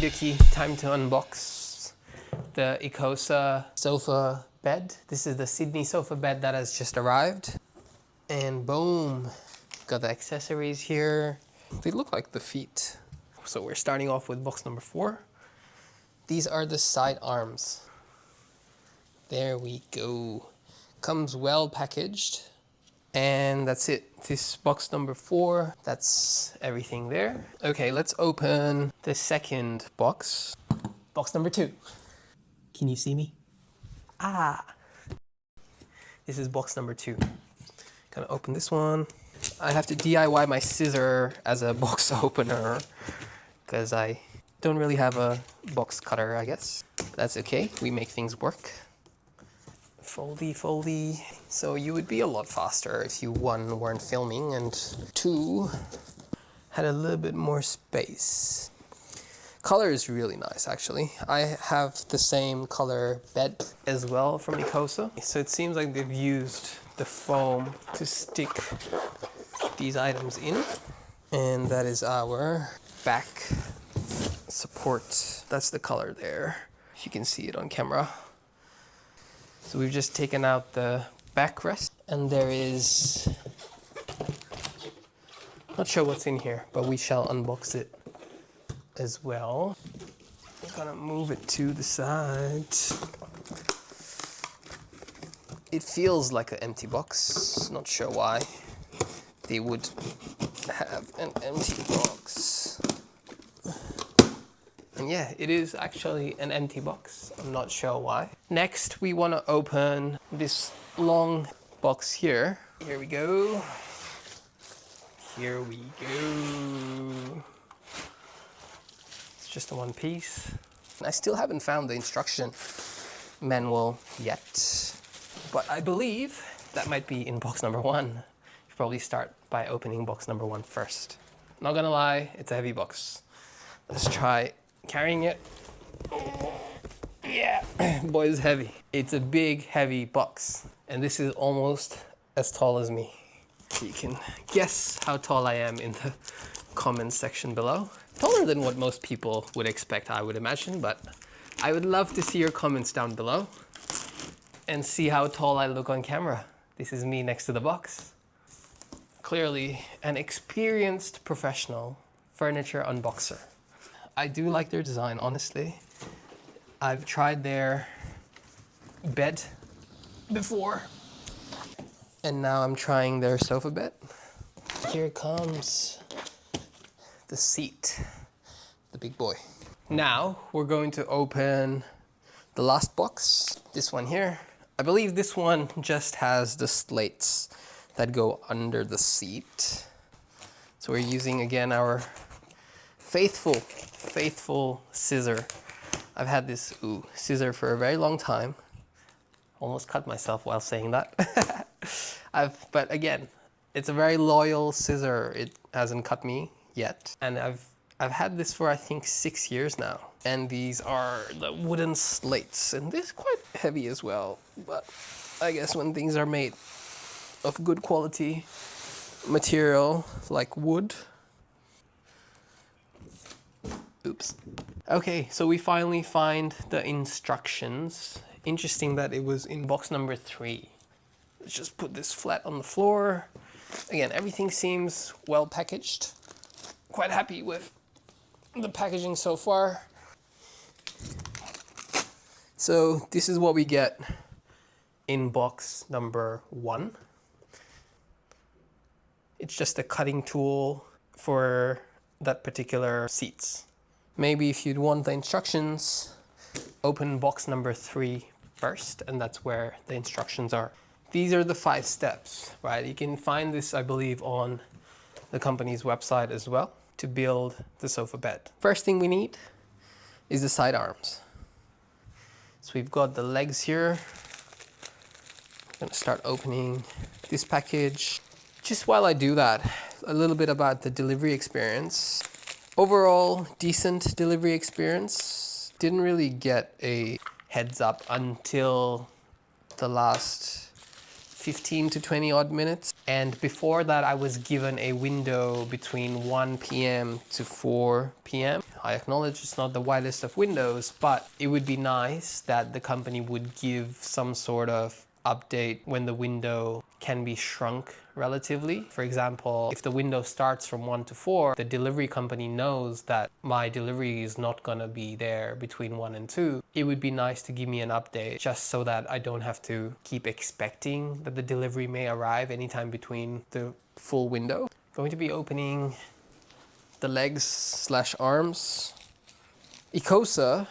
dookie, time to unbox the Ecosa Sofa Bed. This is the Sydney Sofa Bed that has just arrived. And boom, got the accessories here. They look like the feet. So we're starting off with box number 4. These are the side arms. There we go. Comes well packaged. And that's it. This box number 4, that's everything there. Okay, let's open the second box. Box number 2. Can you see me? Ah! This is box number 2. Gonna open this one. I have to DIY my scissor as a box opener because I don't really have a box cutter, I guess. That's okay, we make things work. Foldy, foldy. So you would be a lot faster if you, 1, weren't filming, and 2, had a little bit more space. Color is really nice, actually. I have the same color bed as well from Ecosa. So it seems like they've used the foam to stick these items in. And that is our back support. That's the color there, if you can see it on camera. So we've just taken out the backrest, and there is, not sure what's in here, but we shall unbox it as well. I'm gonna move it to the side. It feels like an empty box, not sure why they would have an empty box. And yeah, it is actually an empty box. I'm not sure why. Next, we want to open this long box here. Here we go. Here we go. It's just a one piece. I still haven't found the instruction manual yet, but I believe that might be in box number 1. You probably start by opening box number 1 first. Not gonna lie, it's a heavy box. Let's try carrying it. Yeah, boy, it's heavy. It's a big, heavy box. And this is almost as tall as me. You can guess how tall I am in the comments section below. Taller than what most people would expect, I would imagine, but I would love to see your comments down below and see how tall I look on camera. This is me next to the box. Clearly an experienced professional furniture unboxer. I do like their design, honestly. I've tried their bed before, and now I'm trying their sofa bed. Here comes the seat, the big boy. Now we're going to open the last box, this one here. I believe this one just has the slats that go under the seat. So we're using again our faithful scissor. I've had this scissor for a very long time. Almost cut myself while saying that. But again, it's a very loyal scissor. It hasn't cut me yet. And I've had this for I think 6 years now. And these are the wooden slates, and this is quite heavy as well. But I guess when things are made of good quality material like wood. Oops. Okay, so we finally find the instructions. Interesting that it was in box number 3. Let's just put this flat on the floor. Again, everything seems well packaged. Quite happy with the packaging so far. So this is what we get in box number 1. It's just a cutting tool for that particular seats. Maybe if you'd want the instructions, open box number 3 first, and that's where the instructions are. These are the 5 steps, right? You can find this, I believe, on the company's website as well to build the sofa bed. First thing we need is the side arms. So we've got the legs here. I'm gonna start opening this package. Just while I do that, a little bit about the delivery experience. Overall, decent delivery experience. Didn't really get a heads up until the last 15 to 20 odd minutes. And before that, I was given a window between 1 p.m. to 4 p.m. I acknowledge it's not the widest of windows, but it would be nice that the company would give some sort of update when the window can be shrunk relatively. For example, if the window starts from 1 to 4, the delivery company knows that my delivery is not going to be there between 1 and 2. It would be nice to give me an update just so that I don't have to keep expecting that the delivery may arrive anytime between the full window. Going to be opening the legs/arms. Ecosa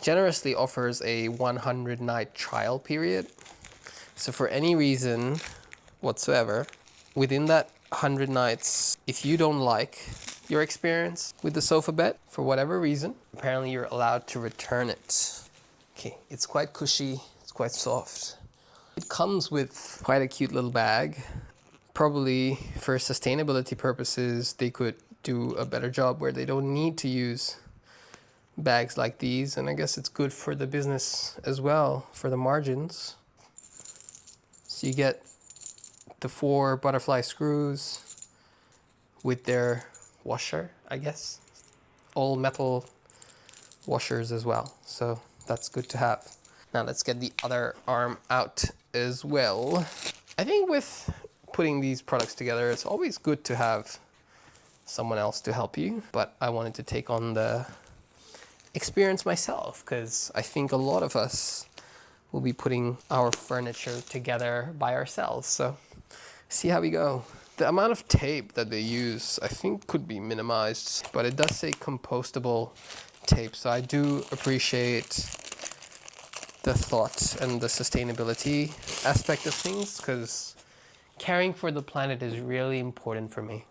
generously offers a 100-night trial period. So for any reason whatsoever, within that 100 nights, if you don't like your experience with the sofa bed, for whatever reason, apparently you're allowed to return it. Okay, it's quite cushy, it's quite soft. It comes with quite a cute little bag. Probably for sustainability purposes, they could do a better job where they don't need to use bags like these, and I guess it's good for the business as well, for the margins. So you get the 4 butterfly screws with their washer, I guess. All metal washers as well, so that's good to have. Now let's get the other arm out as well. I think with putting these products together, it's always good to have someone else to help you, but I wanted to take on the experience myself because I think a lot of us will be putting our furniture together by ourselves. So see how we go. The amount of tape that they use, I think, could be minimized, but it does say compostable tape. So I do appreciate the thought and the sustainability aspect of things, because caring for the planet is really important for me.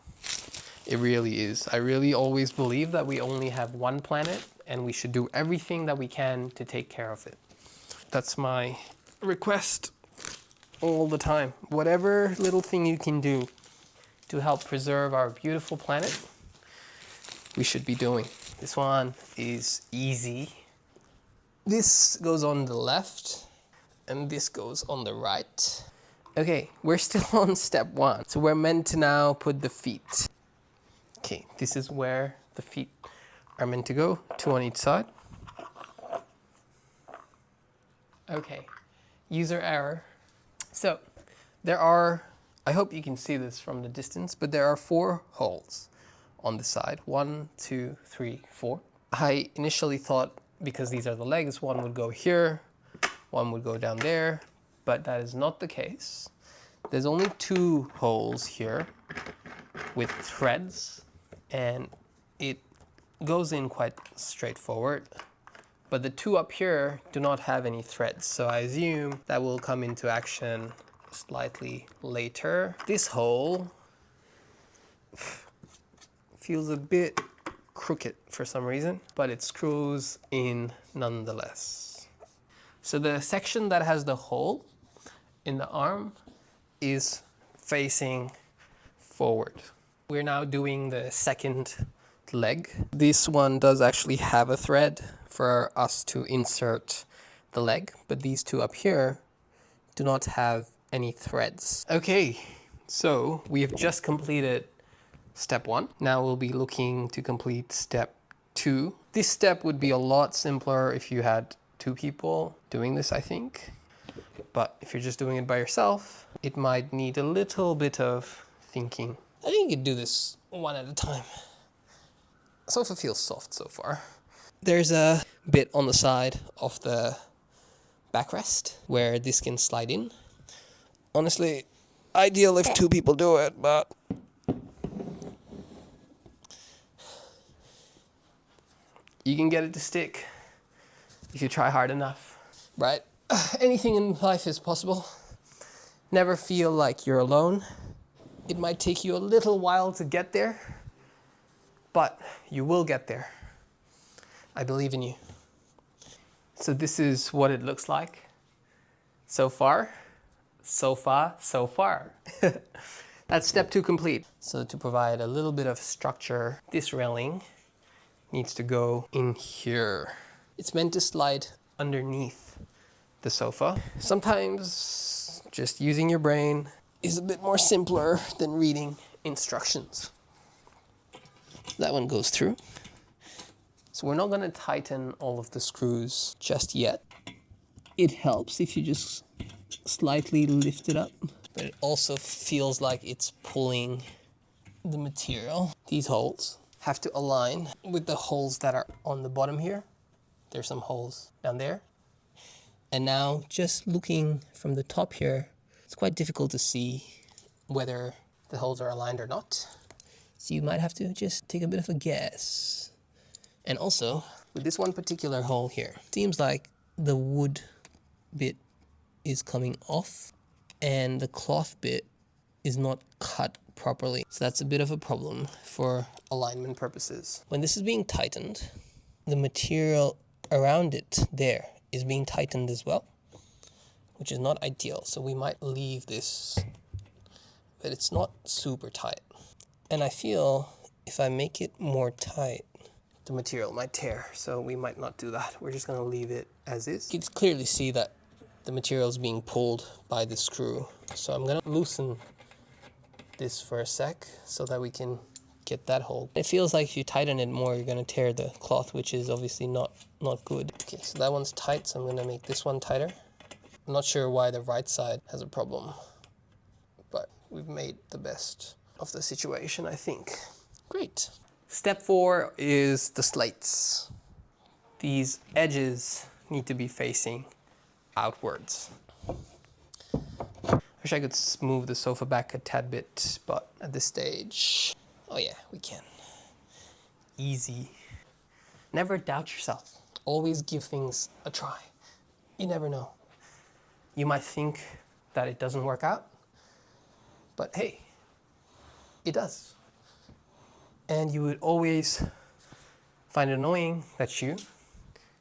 It really is. I really always believe that we only have one planet and we should do everything that we can to take care of it. That's my request all the time. Whatever little thing you can do to help preserve our beautiful planet, we should be doing. This one is easy. This goes on the left and this goes on the right. Okay, we're still on step 1. So we're meant to now put the feet. Okay, this is where the feet are meant to go, 2 on each side. Okay, user error. So there are, I hope you can see this from the distance, but there are 4 holes on the side. 1, 2, 3, 4. I initially thought, because these are the legs, one would go here, one would go down there, but that is not the case. There's only 2 holes here with threads, and it goes in quite straightforward. But the 2 up here do not have any threads, so I assume that will come into action slightly later. This hole feels a bit crooked for some reason, but it screws in nonetheless. So the section that has the hole in the arm is facing forward. We're now doing the second leg. This one does actually have a thread for us to insert the leg, but these 2 up here do not have any threads. Okay, so we have just completed step 1. Now we'll be looking to complete step 2. This step would be a lot simpler if you had 2 people doing this, I think. But if you're just doing it by yourself, it might need a little bit of thinking. I think you could do this one at a time. Sofa feels soft so far. There's a bit on the side of the backrest where this can slide in. Honestly, ideal if 2 people do it, but you can get it to stick if you try hard enough, right? Anything in life is possible. Never feel like you're alone. It might take you a little while to get there, but you will get there. I believe in you. So this is what it looks like so far. So far. That's step 2 complete. So to provide a little bit of structure, this railing needs to go in here. It's meant to slide underneath the sofa. Sometimes Just using your brain is a bit more simpler than reading instructions. That one goes through. So we're not going to tighten all of the screws just yet. It helps if you just slightly lift it up, but it also feels like it's pulling the material. These holes have to align with the holes that are on the bottom here. There's some holes down there. And now just looking from the top here, it's quite difficult to see whether the holes are aligned or not. So you might have to just take a bit of a guess. And also, with this one particular hole here, it seems like the wood bit is coming off and the cloth bit is not cut properly. So that's a bit of a problem for alignment purposes. When this is being tightened, the material around it there is being tightened as well, which is not ideal. So we might leave this, but it's not super tight. And I feel if I make it more tight, the material might tear. So we might not do that. We're just gonna leave it as is. You can clearly see that the material is being pulled by the screw. So I'm gonna loosen this for a sec so that we can get that hole. It feels like if you tighten it more, you're gonna tear the cloth, which is obviously not good. Okay, so that one's tight, so I'm gonna make this one tighter. I'm not sure why the right side has a problem, but we've made the best of the situation, I think. Great. Step 4 is the slates. These edges need to be facing outwards. I wish I could move the sofa back a tad bit, but at this stage, oh yeah, we can. Easy. Never doubt yourself. Always give things a try. You never know. You might think that it doesn't work out, but hey, it does. And you would always find it annoying that you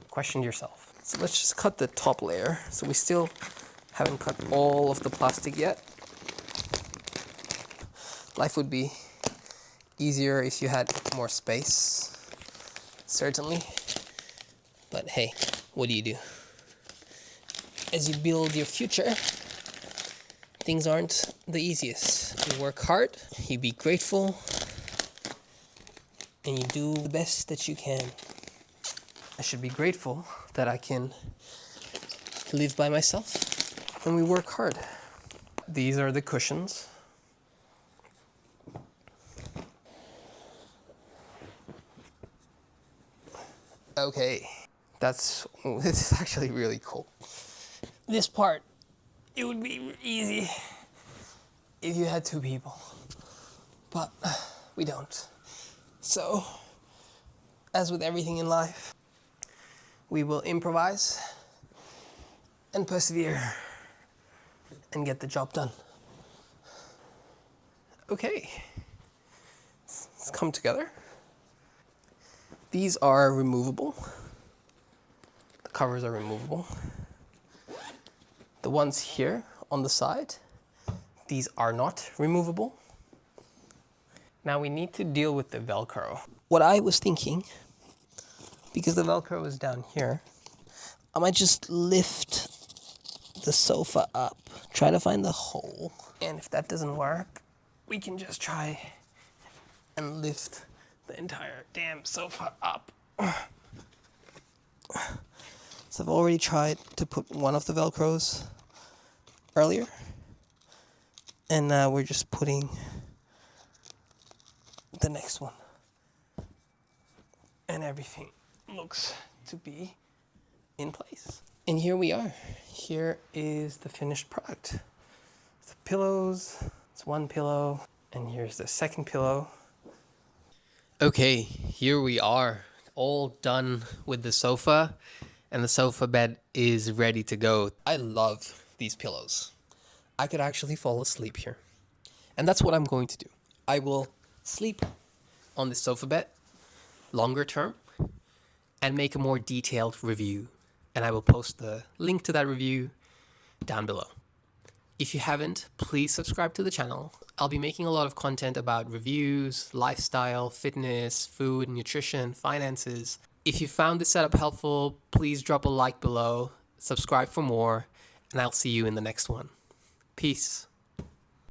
questioned yourself. So let's just cut the top layer. So we still haven't cut all of the plastic yet. Life would be easier if you had more space, certainly. But hey, what do you do? As you build your future, things aren't the easiest. You work hard, you be grateful, and you do the best that you can. I should be grateful that I can live by myself and we work hard. These are the cushions. Okay, this is actually really cool. This part, it would be easy if you had 2 people, but we don't. So, as with everything in life, we will improvise and persevere and get the job done. Okay, let's come together. These are removable. The covers are removable. The ones here on the side, these are not removable. Now we need to deal with the Velcro. What I was thinking, because the Velcro is down here, I might just lift the sofa up, try to find the hole. And if that doesn't work, we can just try and lift the entire damn sofa up. So I've already tried to put one of the Velcros earlier, and now we're just putting the next one, and everything looks to be in place. And here we are. Here is the finished product. The pillows, it's one pillow, and here's the second pillow. Okay, here we are, all done with the sofa, and the sofa bed is ready to go. I love these pillows. I could actually fall asleep here. And that's what I'm going to do. I will sleep on the sofa bed longer term and make a more detailed review. And I will post the link to that review down below. If you haven't, please subscribe to the channel. I'll be making a lot of content about reviews, lifestyle, fitness, food, nutrition, finances. If you found this setup helpful, please drop a like below, subscribe for more, and I'll see you in the next one. Peace.